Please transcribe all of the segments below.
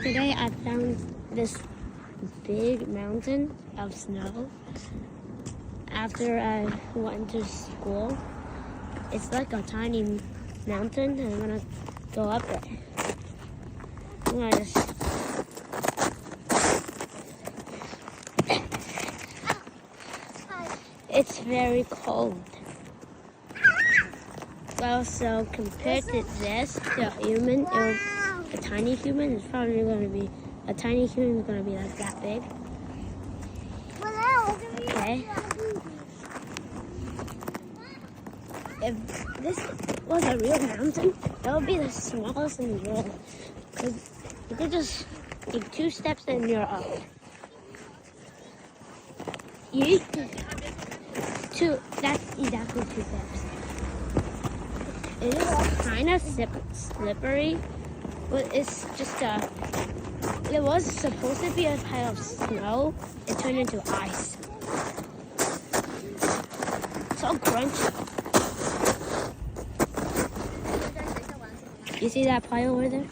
Today I found this big mountain of snow after I went to school. It's like a tiny mountain and I'm gonna go up it. I'm gonna just it's very cold. Well, so compared to this, to a human, a tiny human is probably going to be, a tiny human is going to be like that big. Okay. If this was a real mountain, that would be the smallest in the world. Because you could just take 2 steps and you're up. That's exactly 2 steps. It is kind of slippery, but it's just it was supposed to be a pile of snow. It turned into ice. So crunchy. You see that pile over there?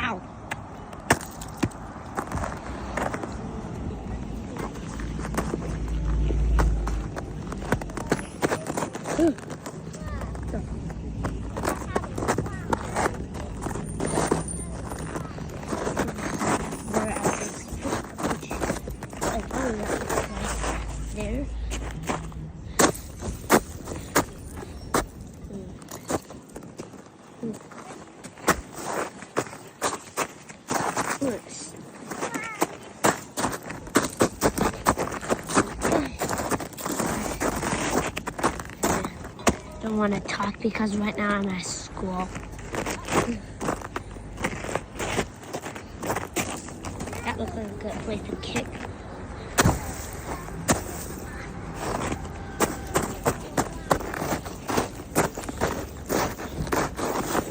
Ow. There. Don't want to talk because right now I'm at school. That looks like a good place to kick.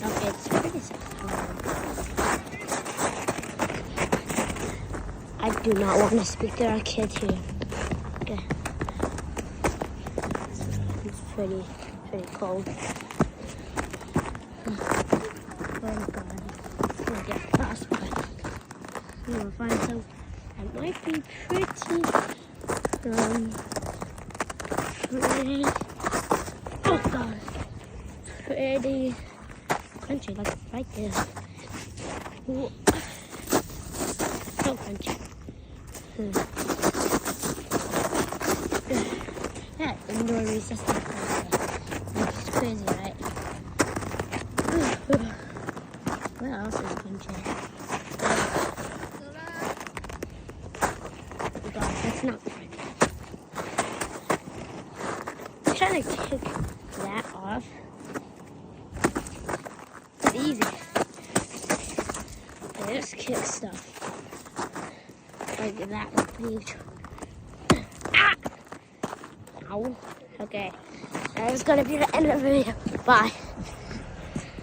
Okay, it's pretty soft. I do not want to speak to our kids here. Okay. It's pretty cold. Oh my god. I'm gonna get frostbite. I'm gonna find some that might be pretty oh god. Pretty crunchy, like right there. Ooh. So crunchy. Yeah, indoor recess. It's crazy, right? What else is crunchy? Oh god, that's not right. I'm trying to kick that off. It's easy. I just kick stuff. Like that with me. Ah! Ow. Okay. That is gonna be the end of the video. Bye.